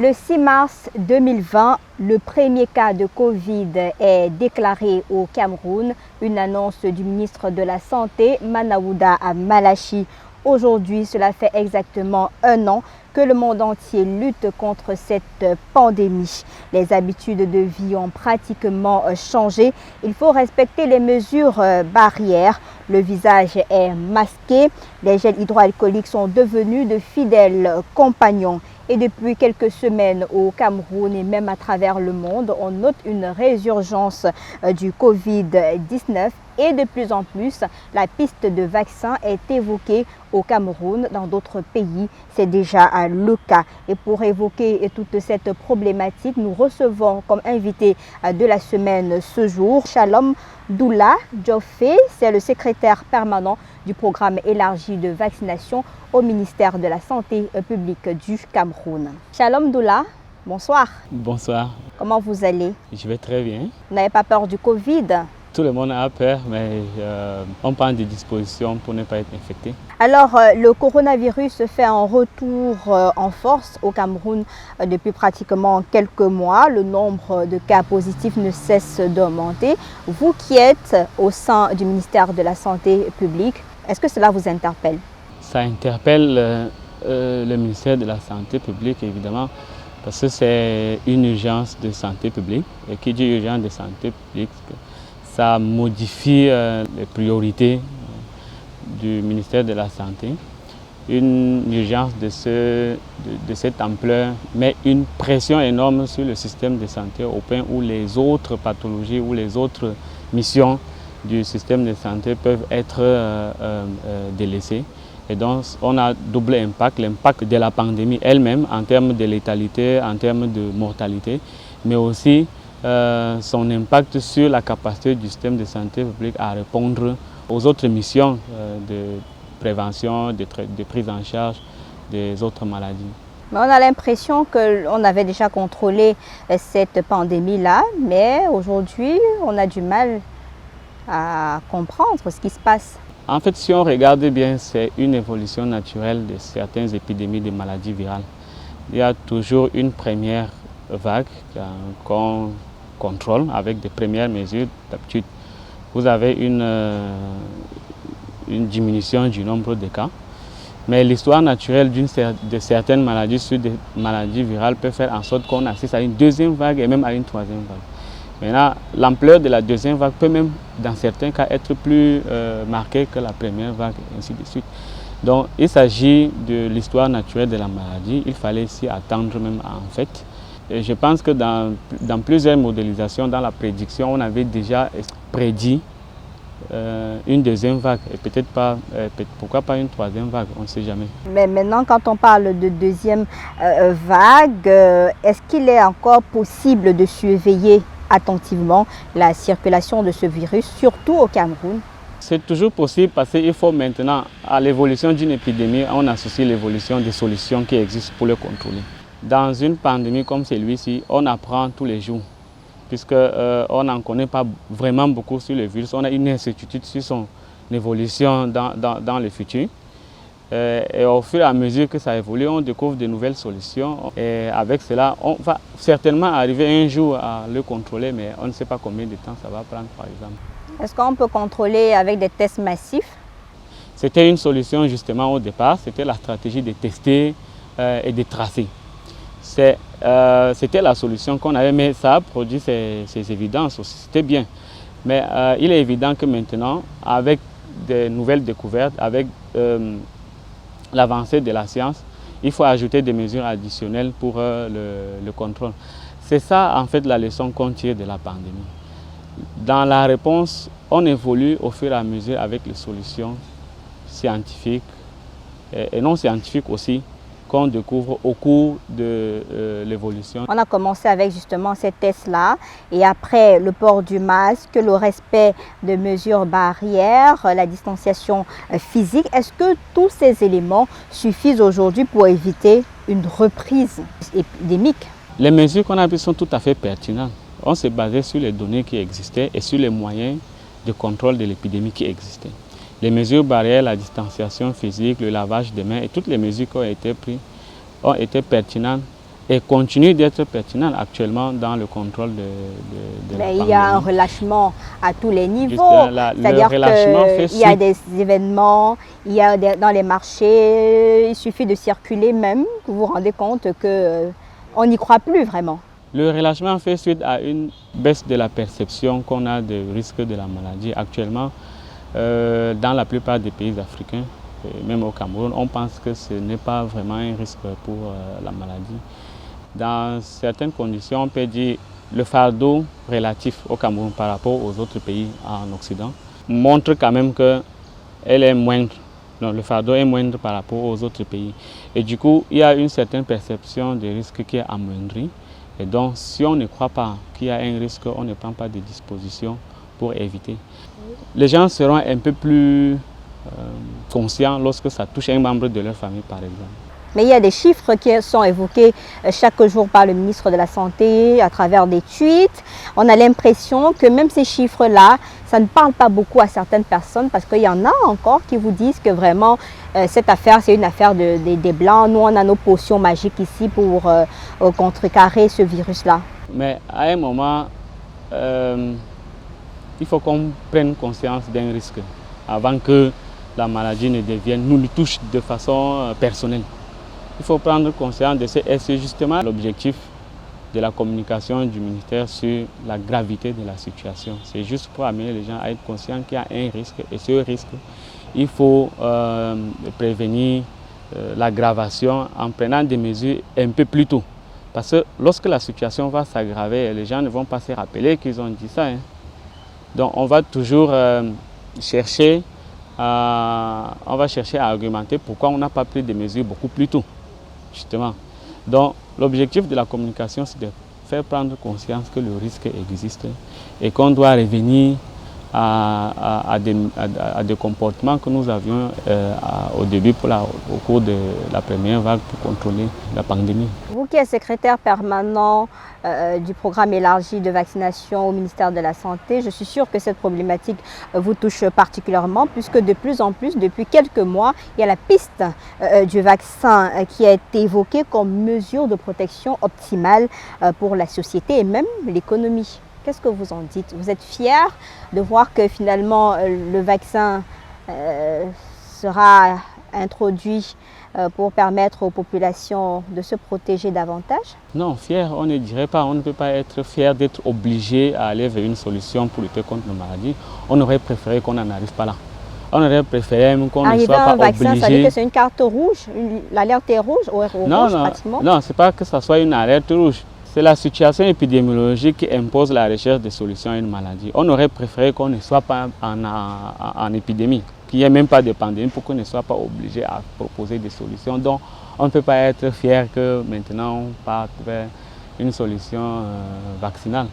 Le 6 mars 2020, le premier cas de Covid est déclaré au Cameroun, une annonce du ministre de la Santé, Manaouda Malachi. Aujourd'hui, cela fait exactement un an que le monde entier lutte contre cette pandémie. Les habitudes de vie ont pratiquement changé. Il faut respecter les mesures barrières. Le visage est masqué. Les gels hydroalcooliques sont devenus de fidèles compagnons. Et depuis quelques semaines au Cameroun et même à travers le monde, on note une résurgence du Covid-19 et de plus en plus, la piste de vaccin est évoquée au Cameroun. Dans d'autres pays, c'est déjà le cas. Et pour évoquer toute cette problématique, nous recevons comme invité de la semaine ce jour Shalom Doula Djofé, c'est le secrétaire permanent du programme élargi de vaccination au ministère de la Santé publique du Cameroun. Shalom Doula, bonsoir. Bonsoir. Comment vous allez? Je vais très bien. Vous n'avez pas peur du Covid? Tout le monde a peur, mais on prend des dispositions pour ne pas être infecté. Alors, le coronavirus fait un retour en force au Cameroun depuis pratiquement quelques mois. Le nombre de cas positifs ne cesse d'augmenter. Vous qui êtes au sein du ministère de la Santé publique, est-ce que cela vous interpelle? Ça interpelle le ministère de la Santé publique, évidemment, parce que c'est une urgence de santé publique. Et qui dit urgence de santé publique, ça modifie les priorités du ministère de la Santé. Une urgence de cette ampleur met une pression énorme sur le système de santé au point où les autres pathologies ou les autres missions du système de santé peuvent être délaissées. Et donc on a double impact, l'impact de la pandémie elle-même en termes de létalité, en termes de mortalité, mais aussi son impact sur la capacité du système de santé publique à répondre aux autres missions de prévention, de prise en charge des autres maladies. Mais on a l'impression qu'on avait déjà contrôlé cette pandémie-là, mais aujourd'hui, on a du mal à comprendre ce qui se passe. En fait, si on regarde bien, c'est une évolution naturelle de certaines épidémies de maladies virales. Il y a toujours une première vague qu'on contrôle avec des premières mesures. D'habitude, vous avez une diminution du nombre de cas. Mais l'histoire naturelle de certaines maladies sur des maladies virales peut faire en sorte qu'on assiste à une deuxième vague et même à une troisième vague. Maintenant, l'ampleur de la deuxième vague peut même, dans certains cas, être plus marquée que la première vague, et ainsi de suite. Donc, il s'agit de l'histoire naturelle de la maladie. Il fallait s'y attendre même, en fait. Et je pense que dans plusieurs modélisations, dans la prédiction, on avait déjà prédit une deuxième vague et peut-être pas, pourquoi pas une troisième vague, on ne sait jamais. Mais maintenant, quand on parle de deuxième vague, est-ce qu'il est encore possible de surveiller attentivement la circulation de ce virus, surtout au Cameroun? C'est toujours possible parce qu'il faut maintenant, à l'évolution d'une épidémie, on associe l'évolution des solutions qui existent pour le contrôler. Dans une pandémie comme celui-ci, on apprend tous les jours, puisqu'on n'en connaît pas vraiment beaucoup sur le virus. On a une incertitude sur son évolution dans le futur. Et au fur et à mesure que ça évolue, on découvre de nouvelles solutions. Et avec cela, on va certainement arriver un jour à le contrôler, mais on ne sait pas combien de temps ça va prendre, par exemple. Est-ce qu'on peut contrôler avec des tests massifs? C'était une solution justement au départ, c'était la stratégie de tester et de tracer. C'était la solution qu'on avait, mais ça a produit ses évidences aussi, c'était bien. Mais il est évident que maintenant, avec de nouvelles découvertes, avec l'avancée de la science, il faut ajouter des mesures additionnelles pour le contrôle. C'est ça en fait la leçon qu'on tire de la pandémie. Dans la réponse, on évolue au fur et à mesure avec les solutions scientifiques et non scientifiques aussi qu'on découvre au cours de l'évolution. On a commencé avec justement ces tests-là et après le port du masque, le respect de mesures barrières, la distanciation physique. Est-ce que tous ces éléments suffisent aujourd'hui pour éviter une reprise épidémique? Les mesures qu'on a prises sont tout à fait pertinentes. On s'est basé sur les données qui existaient et sur les moyens de contrôle de l'épidémie qui existaient. Les mesures barrières, la distanciation physique, le lavage des mains et toutes les mesures qui ont été prises ont été pertinentes et continue d'être pertinente actuellement dans le contrôle de la pandémie. Il y a un relâchement à tous les niveaux, c'est-à-dire qu'il y a des événements, il y a dans les marchés, il suffit de circuler même, que vous vous rendez compte qu'on n'y croit plus vraiment. Le relâchement fait suite à une baisse de la perception qu'on a du risque de la maladie. Actuellement, dans la plupart des pays africains, même au Cameroun, on pense que ce n'est pas vraiment un risque pour la maladie. Dans certaines conditions, on peut dire que le fardeau relatif au Cameroun par rapport aux autres pays en Occident montre quand même que le fardeau est moindre par rapport aux autres pays. Et du coup, il y a une certaine perception des risques qui est amoindrie. Et donc, si on ne croit pas qu'il y a un risque, on ne prend pas de dispositions pour éviter. Les gens seront un peu plus conscients lorsque ça touche un membre de leur famille, par exemple. Mais il y a des chiffres qui sont évoqués chaque jour par le ministre de la Santé à travers des tweets. On a l'impression que même ces chiffres-là, ça ne parle pas beaucoup à certaines personnes parce qu'il y en a encore qui vous disent que vraiment cette affaire, c'est une affaire des Blancs. Nous, on a nos potions magiques ici pour contrecarrer ce virus-là. Mais à un moment, il faut qu'on prenne conscience d'un risque avant que la maladie nous touche de façon personnelle. Il faut prendre conscience de ça et c'est justement l'objectif de la communication du ministère sur la gravité de la situation. C'est juste pour amener les gens à être conscients qu'il y a un risque et ce risque, il faut prévenir l'aggravation en prenant des mesures un peu plus tôt. Parce que lorsque la situation va s'aggraver, les gens ne vont pas se rappeler qu'ils ont dit ça. Donc on va toujours chercher à argumenter pourquoi on n'a pas pris des mesures beaucoup plus tôt. Justement. Donc l'objectif de la communication, c'est de faire prendre conscience que le risque existe et qu'on doit revenir à des comportements que nous avions au début au cours de la première vague pour contrôler la pandémie. Vous qui êtes secrétaire permanent du programme élargi de vaccination au ministère de la Santé, je suis sûre que cette problématique vous touche particulièrement puisque de plus en plus, depuis quelques mois, il y a la piste du vaccin qui a été évoquée comme mesure de protection optimale pour la société et même l'économie. Qu'est-ce que vous en dites? Vous êtes fiers de voir que finalement le vaccin sera introduit pour permettre aux populations de se protéger davantage? Non, fier, on ne dirait pas. On ne peut pas être fier d'être obligé à aller vers une solution pour lutter contre la maladie. On aurait préféré qu'on n'en arrive pas là. On aurait préféré qu'on ne soit pas obligé. Arriver à un vaccin, ça veut dire que c'est une carte rouge, l'alerte est rouge ou rouge pratiquement? Non, ce n'est pas que ça soit une alerte rouge. C'est la situation épidémiologique qui impose la recherche de solutions à une maladie. On aurait préféré qu'on ne soit pas en épidémie, qu'il n'y ait même pas de pandémie pour qu'on ne soit pas obligé à proposer des solutions. Donc, on ne peut pas être fier que maintenant on parte vers une solution vaccinale.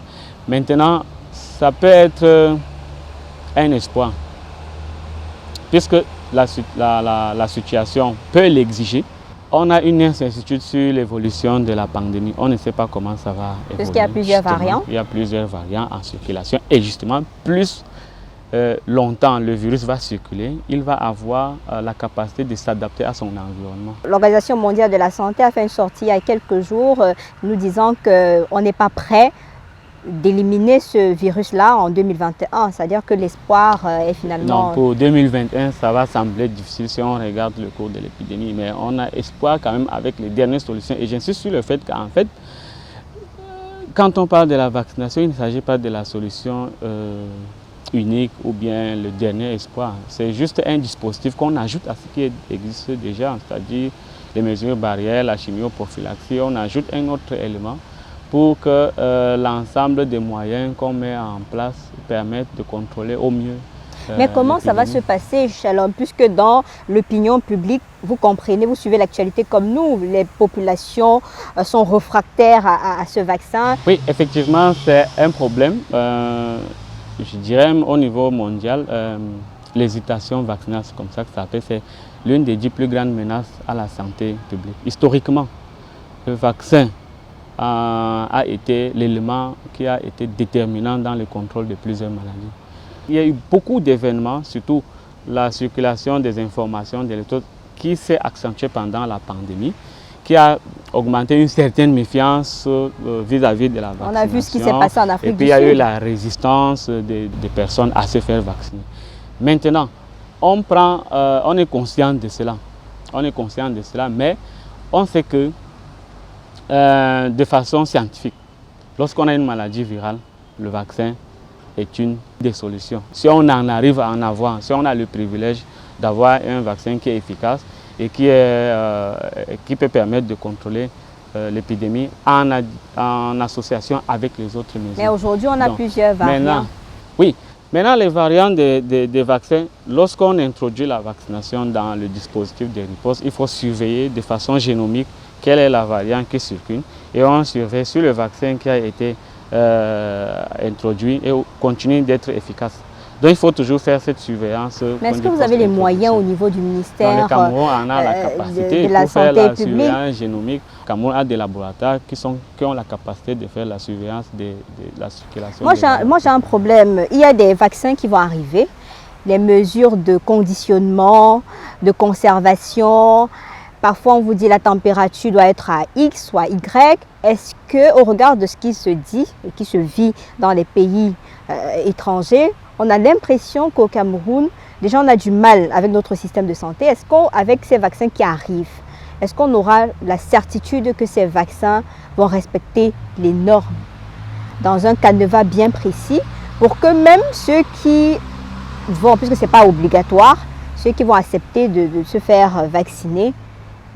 Maintenant, ça peut être un espoir, puisque la situation peut l'exiger. On a une incertitude sur l'évolution de la pandémie. On ne sait pas comment ça va évoluer. Parce qu'il y a plusieurs variants. Il y a plusieurs variants en circulation. Et justement, plus longtemps le virus va circuler, il va avoir la capacité de s'adapter à son environnement. L'Organisation mondiale de la santé a fait une sortie il y a quelques jours nous disant qu'on n'est pas prêt d'éliminer ce virus-là en 2021, c'est-à-dire que l'espoir est finalement... Non, pour 2021, ça va sembler difficile si on regarde le cours de l'épidémie, mais on a espoir quand même avec les dernières solutions. Et j'insiste sur le fait qu'en fait, quand on parle de la vaccination, il ne s'agit pas de la solution unique ou bien le dernier espoir. C'est juste un dispositif qu'on ajoute à ce qui existe déjà, c'est-à-dire les mesures barrières, la chimioprophylaxie, on ajoute un autre élément pour que l'ensemble des moyens qu'on met en place permettent de contrôler au mieux. Mais comment ça va se passer, Shalom, puisque dans l'opinion publique, vous comprenez, vous suivez l'actualité comme nous, les populations sont réfractaires à ce vaccin? Oui, effectivement, c'est un problème. Je dirais au niveau mondial, l'hésitation vaccinale, c'est comme ça que ça s'appelle, c'est l'une des 10 plus grandes menaces à la santé publique. Historiquement, le vaccin a été l'élément qui a été déterminant dans le contrôle de plusieurs maladies. Il y a eu beaucoup d'événements, surtout la circulation des informations, des méthodes, qui s'est accentuée pendant la pandémie, qui a augmenté une certaine méfiance vis-à-vis de la vaccination. On a vu ce qui s'est passé en Afrique du Sud. Et puis il y a eu la résistance des personnes à se faire vacciner. Maintenant, on est conscient de cela. On est conscient de cela, mais on sait que de façon scientifique, lorsqu'on a une maladie virale, le vaccin est une des solutions. Si on en arrive à en avoir, si on a le privilège d'avoir un vaccin qui est efficace et qui peut permettre de contrôler l'épidémie en association avec les autres mesures. Mais aujourd'hui, on a plusieurs variants. Maintenant, les variants des vaccins, lorsqu'on introduit la vaccination dans le dispositif de riposte, il faut surveiller de façon génomique quelle est la variante qui circule et on surveille sur le vaccin qui a été introduit et continue d'être efficace. Donc il faut toujours faire cette surveillance. Mais est-ce que vous avez les moyens au niveau du ministère dans le Cameroun, on a la capacité de la pour faire santé la publique surveillance génomique. Le Cameroun a des laboratoires qui ont la capacité de faire la surveillance de la circulation. Moi j'ai un problème. Il y a des vaccins qui vont arriver. Les mesures de conditionnement, de conservation. Parfois on vous dit la température doit être à X ou à Y. Est-ce qu'au regard de ce qui se dit et qui se vit dans les pays étrangers, on a l'impression qu'au Cameroun, déjà on a du mal avec notre système de santé. Est-ce qu'avec ces vaccins qui arrivent, est-ce qu'on aura la certitude que ces vaccins vont respecter les normes dans un canevas bien précis pour que même ceux qui vont, puisque ce n'est pas obligatoire, ceux qui vont accepter de se faire vacciner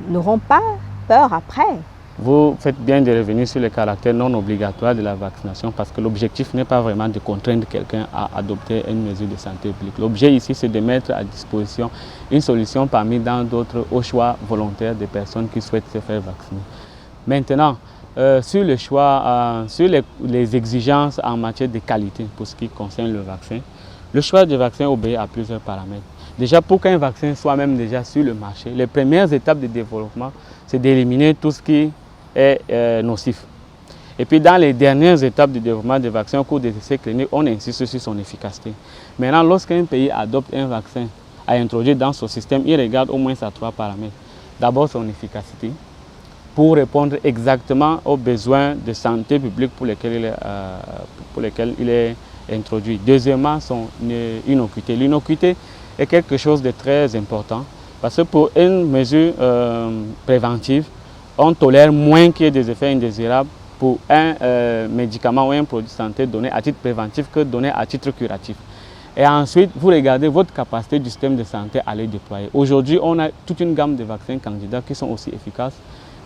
n'auront pas peur après? Vous faites bien de revenir sur le caractère non obligatoire de la vaccination parce que l'objectif n'est pas vraiment de contraindre quelqu'un à adopter une mesure de santé publique. L'objet ici, c'est de mettre à disposition une solution parmi d'autres au choix volontaire des personnes qui souhaitent se faire vacciner. Maintenant, sur le choix, sur les exigences en matière de qualité pour ce qui concerne le vaccin, le choix du vaccin obéit à plusieurs paramètres. Déjà, pour qu'un vaccin soit même déjà sur le marché, les premières étapes de développement, c'est d'éliminer tout ce qui est nocif. Et puis dans les dernières étapes de développement des vaccins, au cours des essais cliniques, on insiste sur son efficacité. Maintenant, lorsqu'un pays adopte un vaccin à introduire dans son système, il regarde au moins à 3 paramètres. D'abord son efficacité, pour répondre exactement aux besoins de santé publique pour lesquels il est introduit. Deuxièmement, son innocuité. L'innocuité est quelque chose de très important parce que pour une mesure préventive, on tolère moins qu'il y ait des effets indésirables pour un médicament ou un produit de santé donné à titre préventif que donné à titre curatif. Et ensuite, vous regardez votre capacité du système de santé à les déployer. Aujourd'hui, on a toute une gamme de vaccins candidats qui sont aussi efficaces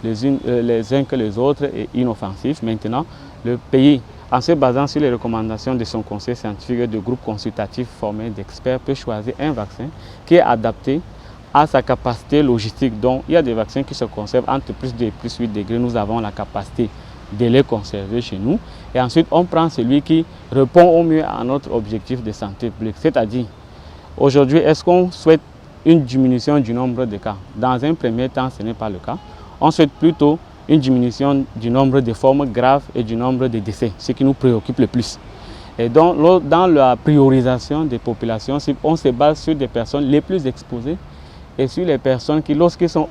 les uns que les autres et inoffensifs. Maintenant, le pays, en se basant sur les recommandations de son conseil scientifique et de groupes consultatifs formés d'experts, peut choisir un vaccin qui est adapté à sa capacité logistique. Donc, il y a des vaccins qui se conservent entre plus 2 et plus 8 degrés. Nous avons la capacité de les conserver chez nous. Et ensuite, on prend celui qui répond au mieux à notre objectif de santé publique. C'est-à-dire, aujourd'hui, est-ce qu'on souhaite une diminution du nombre de cas? Dans un premier temps, ce n'est pas le cas. On souhaite plutôt une diminution du nombre de formes graves et du nombre de décès, ce qui nous préoccupe le plus. Et donc, dans la priorisation des populations, on se base sur des personnes les plus exposées et sur les personnes qui, lorsqu'ils sont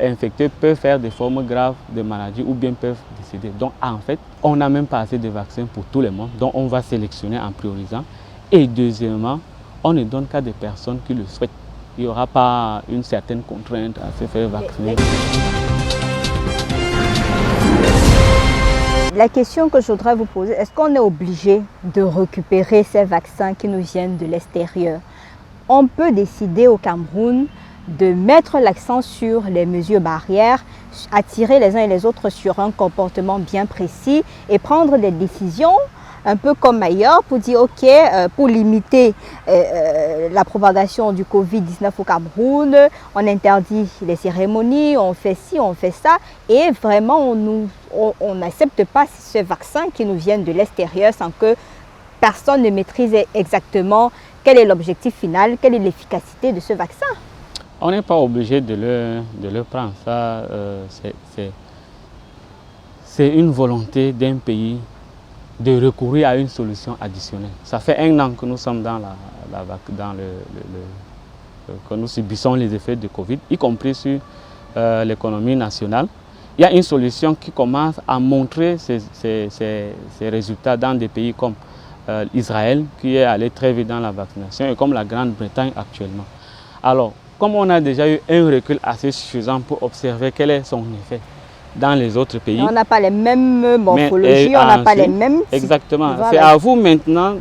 infectés, peuvent faire des formes graves de maladies ou bien peuvent décéder. Donc, en fait, on n'a même pas assez de vaccins pour tout le monde, donc on va sélectionner en priorisant. Et deuxièmement, on ne donne qu'à des personnes qui le souhaitent. Il n'y aura pas une certaine contrainte à se faire vacciner. La question que je voudrais vous poser, est-ce qu'on est obligé de récupérer ces vaccins qui nous viennent de l'extérieur? On peut décider au Cameroun de mettre l'accent sur les mesures barrières, attirer les uns et les autres sur un comportement bien précis et prendre des décisions un peu comme ailleurs pour dire ok, pour limiter la propagation du Covid-19 au Cameroun, on interdit les cérémonies, on fait ci, on fait ça et vraiment on n'accepte pas ces vaccins qui nous viennent de l'extérieur sans que personne ne maîtrise exactement quel est l'objectif final, quelle est l'efficacité de ce vaccin. On n'est pas obligé de le prendre, ça c'est une volonté d'un pays de recourir à une solution additionnelle. Ça fait 1 an que nous sommes que nous subissons les effets de Covid, y compris sur l'économie nationale. Il y a une solution qui commence à montrer ses résultats dans des pays comme Israël, qui est allé très vite dans la vaccination, et comme la Grande-Bretagne actuellement. Alors, comme on a déjà eu un recul assez suffisant pour observer quel est son effet dans les autres pays. On n'a pas les mêmes morphologies, on n'a pas les mêmes... Exactement. Voilà. C'est à vous maintenant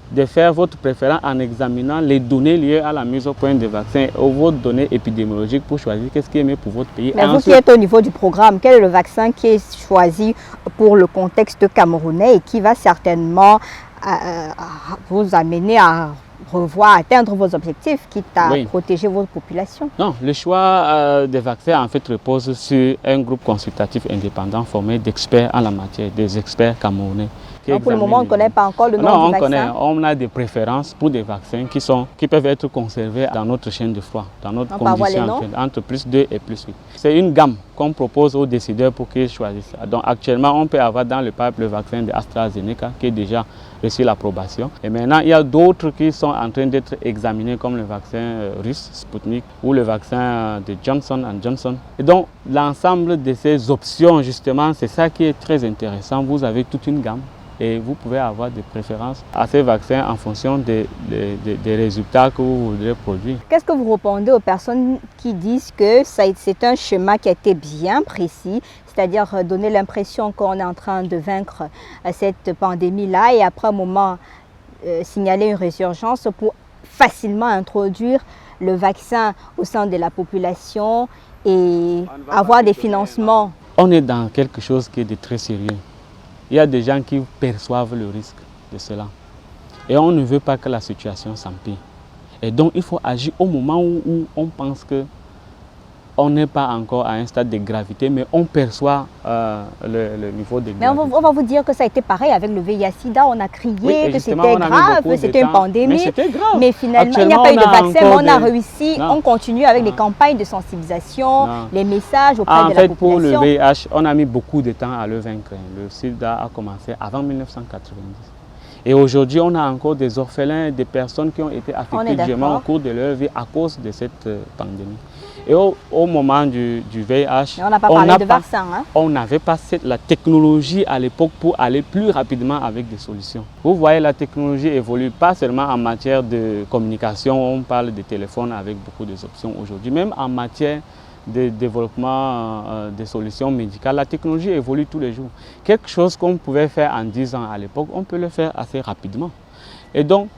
de faire votre préférence en examinant les données liées à la mise au point des vaccins ou vos données épidémiologiques pour choisir qu'est-ce qui est mieux pour votre pays. Mais vous qui êtes au niveau du programme, quel est le vaccin qui est choisi pour le contexte camerounais et qui va certainement vous amener à atteindre vos objectifs, quitte à protéger votre population? Non, le choix des vaccins en fait repose sur un groupe consultatif indépendant formé d'experts en la matière, des experts camerounais. Donc pour le moment, on ne connaît pas encore le nom du vaccin? On a des préférences pour des vaccins qui peuvent être conservés dans notre chaîne de froid, dans notre condition entre +2 et +8. C'est une gamme qu'on propose aux décideurs pour qu'ils choisissent. Donc actuellement, on peut avoir dans le pipe le vaccin de AstraZeneca qui est déjà reçu l'approbation. Et maintenant, il y a d'autres qui sont en train d'être examinés comme le vaccin russe, Sputnik, ou le vaccin de Johnson & Johnson. Et donc, l'ensemble de ces options, justement, c'est ça qui est très intéressant. Vous avez toute une gamme. Et vous pouvez avoir des préférences à ces vaccins en fonction des résultats que vous voudrez produire. Qu'est-ce que vous répondez aux personnes qui disent que c'est un schéma qui a été bien précis, c'est-à-dire donner l'impression qu'on est en train de vaincre cette pandémie-là et après un moment signaler une résurgence pour facilement introduire le vaccin au sein de la population et avoir des financements? On est dans quelque chose qui est de très sérieux. Il y a des gens qui perçoivent le risque de cela. Et on ne veut pas que la situation s'empire. Et donc, il faut agir au moment où on pense qu'on n'est pas encore à un stade de gravité, mais on perçoit le niveau de gravité. Mais on va vous dire que ça a été pareil avec le VIH-Sida. On a crié que c'était grave, c'était une pandémie. Mais finalement, il n'y a pas eu de vaccin, mais on a réussi. On continue avec les campagnes de sensibilisation, les messages auprès de la population. Pour le VIH, on a mis beaucoup de temps à le vaincre. Le sida a commencé avant 1990. Et aujourd'hui, on a encore des orphelins, des personnes qui ont été affectées durement au cours de leur vie à cause de cette pandémie. Et au moment du VIH, on n'a pas parlé de vaccin. On n'avait pas la technologie à l'époque pour aller plus rapidement avec des solutions. Vous voyez, la technologie évolue pas seulement en matière de communication, on parle de téléphones avec beaucoup d'options aujourd'hui, même en matière de développement des solutions médicales, la technologie évolue tous les jours. Quelque chose qu'on pouvait faire en 10 ans à l'époque, on peut le faire assez rapidement. Et donc,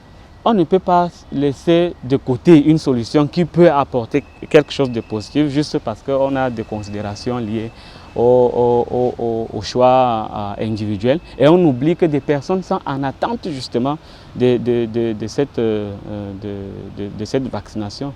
on ne peut pas laisser de côté une solution qui peut apporter quelque chose de positif juste parce qu'on a des considérations liées au choix individuel. Et on oublie que des personnes sont en attente justement de cette vaccination.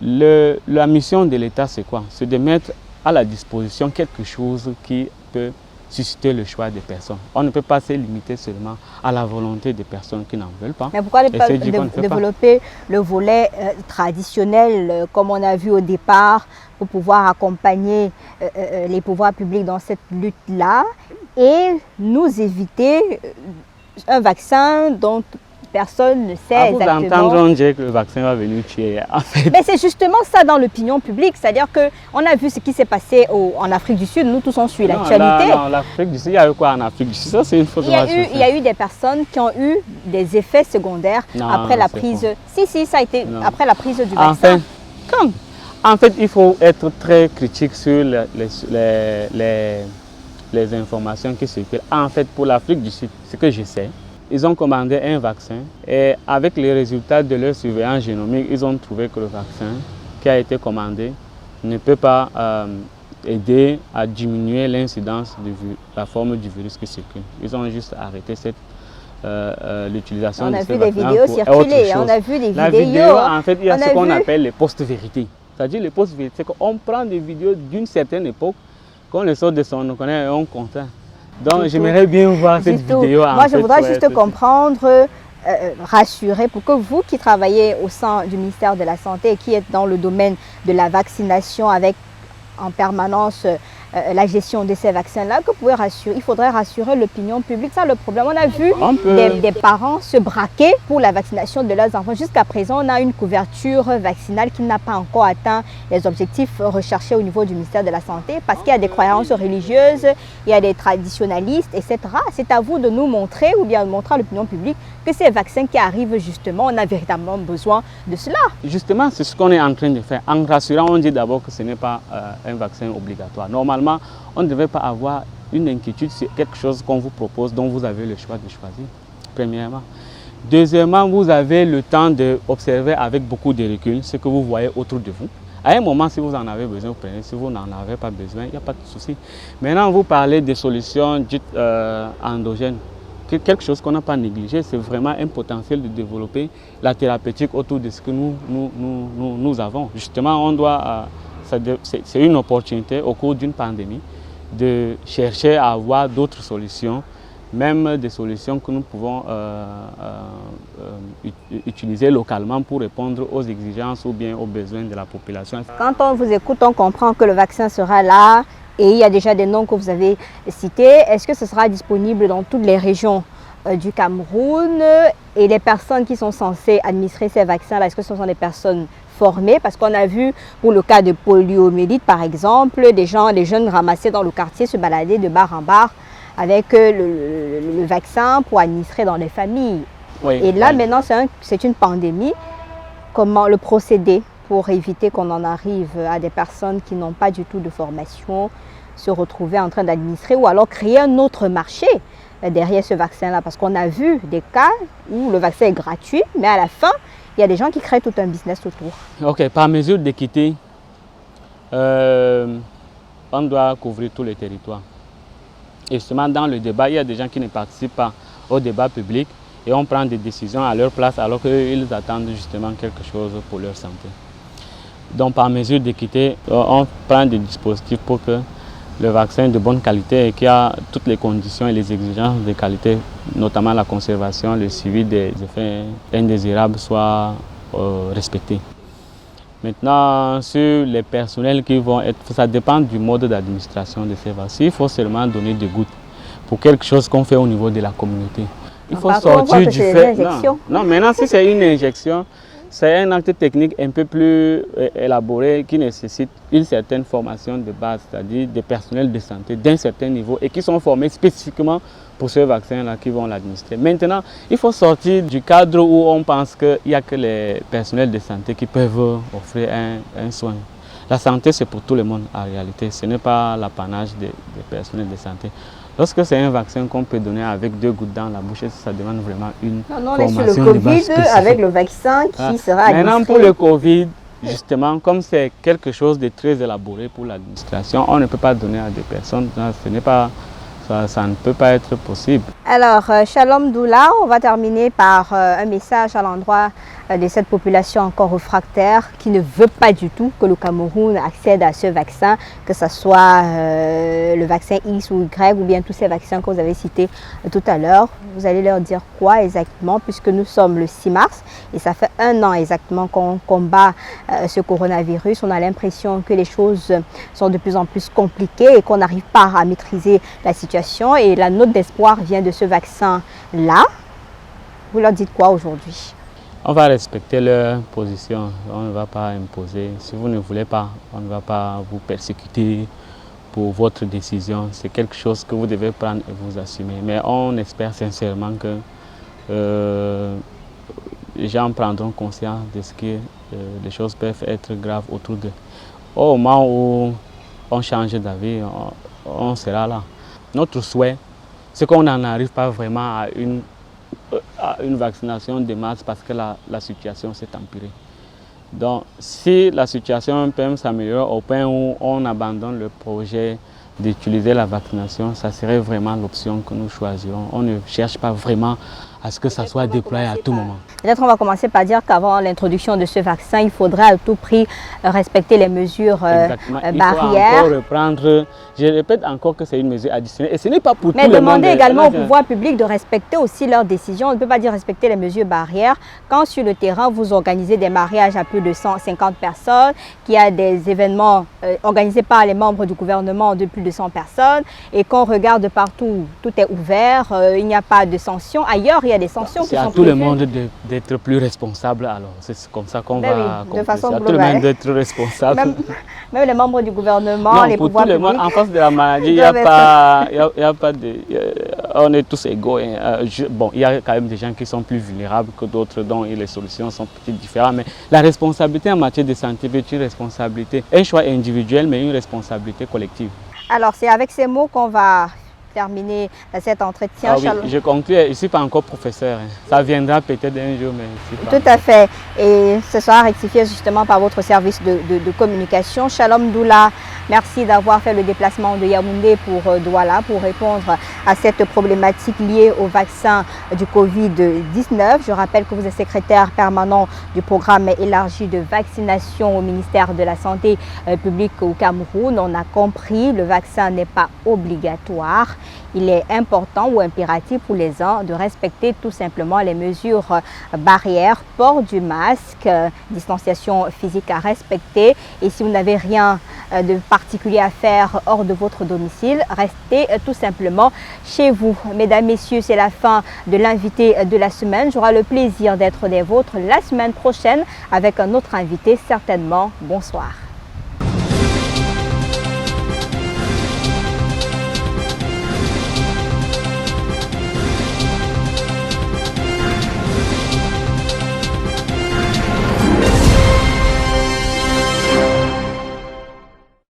La mission de l'État, c'est quoi? C'est de mettre à la disposition quelque chose qui peut susciter le choix des personnes. On ne peut pas se limiter seulement à la volonté des personnes qui n'en veulent pas. Mais pourquoi ne pas développer le volet traditionnel comme on a vu au départ pour pouvoir accompagner les pouvoirs publics dans cette lutte-là et nous éviter un vaccin dont personne ne sait exactement. Vous entendrez dire que le vaccin va venir tuer. En fait. Mais c'est justement ça dans l'opinion publique, c'est-à-dire qu'on a vu ce qui s'est passé en Afrique du Sud, nous tous on suit l'actualité. Non, l'Afrique du Sud, il y a eu quoi en Afrique du Sud? Ça, c'est une fausse information. Il y a eu des personnes qui ont eu des effets secondaires après la prise. Si, ça a été après la prise du vaccin. En fait, il faut être très critique sur les informations qui circulent. En fait, pour l'Afrique du Sud, ce que je sais, ils ont commandé un vaccin et avec les résultats de leur surveillance génomique, ils ont trouvé que le vaccin qui a été commandé ne peut pas aider à diminuer l'incidence de la forme du virus qui circule. Ils ont juste arrêté l'utilisation de ce vaccin. On a vu des vidéos circuler, on a vu des vidéos. La vidéo, en fait, il y a ce qu'on appelle les post-vérités. C'est-à-dire les post-vérités, c'est qu'on prend des vidéos d'une certaine époque, qu'on les sort de son connaît et on compte. Donc j'aimerais bien voir cette vidéo. Moi, je voudrais juste comprendre, rassurer, pour que vous qui travaillez au sein du ministère de la Santé et qui êtes dans le domaine de la vaccination avec en permanence la gestion de ces vaccins-là, que vous pouvez rassurer, il faudrait rassurer l'opinion publique. Ça, le problème, on a vu des parents se braquer pour la vaccination de leurs enfants. Jusqu'à présent, on a une couverture vaccinale qui n'a pas encore atteint les objectifs recherchés au niveau du ministère de la Santé parce qu'il y a des croyances religieuses, il y a des traditionalistes, etc. C'est à vous de nous montrer ou bien de montrer à l'opinion publique que ces vaccins qui arrivent, justement, on a véritablement besoin de cela. Justement, c'est ce qu'on est en train de faire. En rassurant, on dit d'abord que ce n'est pas un vaccin obligatoire. Normalement, on ne devait pas avoir une inquiétude sur quelque chose qu'on vous propose, dont vous avez le choix de choisir, premièrement. Deuxièmement, vous avez le temps d'observer avec beaucoup de recul ce que vous voyez autour de vous. À un moment, si vous en avez besoin, vous prenez. Si vous n'en avez pas besoin, il n'y a pas de souci. Maintenant, vous parlez des solutions dites endogènes. Quelque chose qu'on n'a pas négligé, c'est vraiment un potentiel de développer la thérapeutique autour de ce que nous avons. Justement, on doit, c'est une opportunité au cours d'une pandémie de chercher à avoir d'autres solutions, même des solutions que nous pouvons utiliser localement pour répondre aux exigences ou bien aux besoins de la population. Quand on vous écoute, on comprend que le vaccin sera là. Et il y a déjà des noms que vous avez cités. Est-ce que ce sera disponible dans toutes les régions du Cameroun? Et les personnes qui sont censées administrer ces vaccins, est-ce que ce sont des personnes formées? Parce qu'on a vu pour le cas de poliomyélite, par exemple, les jeunes ramassés dans le quartier se balader de bar en bar avec le vaccin pour administrer dans les familles. Oui, et là, maintenant, c'est une pandémie. Comment le procéder pour éviter qu'on en arrive à des personnes qui n'ont pas du tout de formation, se retrouver en train d'administrer ou alors créer un autre marché derrière ce vaccin-là? Parce qu'on a vu des cas où le vaccin est gratuit, mais à la fin, il y a des gens qui créent tout un business autour. Ok, par mesure d'équité, on doit couvrir tous les territoires. Et justement, dans le débat, il y a des gens qui ne participent pas au débat public et on prend des décisions à leur place alors qu'ils attendent justement quelque chose pour leur santé. Donc, par mesure d'équité, on prend des dispositifs pour que le vaccin de bonne qualité et qui a toutes les conditions et les exigences de qualité, notamment la conservation, le suivi des effets indésirables, soient respectés. Maintenant, sur les personnels qui vont être, ça dépend du mode d'administration de ces vaccins. Il faut seulement donner des gouttes pour quelque chose qu'on fait au niveau de la communauté. Il faut sortir du fait. Non, maintenant, si c'est une injection, c'est un acte technique un peu plus élaboré qui nécessite une certaine formation de base, c'est-à-dire des personnels de santé d'un certain niveau et qui sont formés spécifiquement pour ce vaccin-là qui vont l'administrer. Maintenant, il faut sortir du cadre où on pense qu'il n'y a que les personnels de santé qui peuvent offrir un soin. La santé, c'est pour tout le monde en réalité, ce n'est pas l'apanage des personnels de santé. Lorsque c'est un vaccin qu'on peut donner avec 2 gouttes dans la bouche, ça demande vraiment une formation sur le Covid avec le vaccin qui sera administré. Maintenant, pour le Covid, justement, comme c'est quelque chose de très élaboré pour l'administration, on ne peut pas donner à des personnes, ça ne peut pas être possible. Alors, Shalom Doula, on va terminer par un message à l'endroit de cette population encore réfractaire qui ne veut pas du tout que le Cameroun accède à ce vaccin, que ce soit le vaccin X ou Y ou bien tous ces vaccins que vous avez cités tout à l'heure. Vous allez leur dire quoi exactement puisque nous sommes le 6 mars et ça fait 1 an exactement qu'on combat ce coronavirus. On a l'impression que les choses sont de plus en plus compliquées et qu'on n'arrive pas à maîtriser la situation et la note d'espoir vient de ce vaccin-là. Vous leur dites quoi aujourd'hui? On va respecter leur position, on ne va pas imposer. Si vous ne voulez pas, on ne va pas vous persécuter pour votre décision. C'est quelque chose que vous devez prendre et vous assumer. Mais on espère sincèrement que les gens prendront conscience de ce que les choses peuvent être graves autour d'eux. Au moment où on change d'avis, on sera là. Notre souhait, c'est qu'on n'en arrive pas vraiment à une vaccination de masse parce que la situation s'est empirée. Donc, si la situation peut s'améliorer au point où on abandonne le projet d'utiliser la vaccination, ça serait vraiment l'option que nous choisirons. On ne cherche pas vraiment à ce que ça soit déployé à tout moment. Peut-être on va commencer par dire qu'avant l'introduction de ce vaccin, il faudrait à tout prix respecter les mesures barrières. Il faut encore reprendre, je répète encore que c'est une mesure additionnelle et ce n'est pas pour tout le monde. Mais demander également au pouvoir public de respecter aussi leurs décisions. On ne peut pas dire respecter les mesures barrières quand sur le terrain vous organisez des mariages à plus de 150 personnes, qu'il y a des événements organisés par les membres du gouvernement de plus de 100 personnes et qu'on regarde partout, tout est ouvert, il n'y a pas de sanctions. Ailleurs, il y a des sanctions qui sont prévues. C'est à tout le monde d'être plus responsable alors. C'est comme ça qu'on va de façon globale. Tout le monde d'être responsable. Même les membres du gouvernement, les pouvoirs publics. En face de la maladie, il n'y a pas de... on est tous égaux. Bon, il y a quand même des gens qui sont plus vulnérables que d'autres dont les solutions sont peut-être différentes. Mais la responsabilité en matière de santé est une responsabilité, un choix individuel mais une responsabilité collective. Alors c'est avec ces mots qu'on va terminer cet entretien. Oui, je conclue, je ne suis pas encore professeur. Ça viendra peut-être un jour, mais je ne sais pas. Tout à fait. Et ce sera rectifié justement par votre service de communication. Shalom Doula, merci d'avoir fait le déplacement de Yaoundé pour Douala pour répondre à cette problématique liée au vaccin du Covid-19. Je rappelle que vous êtes secrétaire permanent du programme élargi de vaccination au ministère de la Santé publique au Cameroun. On a compris, le vaccin n'est pas obligatoire. Il est important ou impératif pour les uns de respecter tout simplement les mesures barrières, port du masque, distanciation physique à respecter. Et si vous n'avez rien de particulier à faire hors de votre domicile, restez tout simplement chez vous. Mesdames, messieurs, c'est la fin de l'invité de la semaine. J'aurai le plaisir d'être des vôtres la semaine prochaine avec un autre invité certainement. Bonsoir.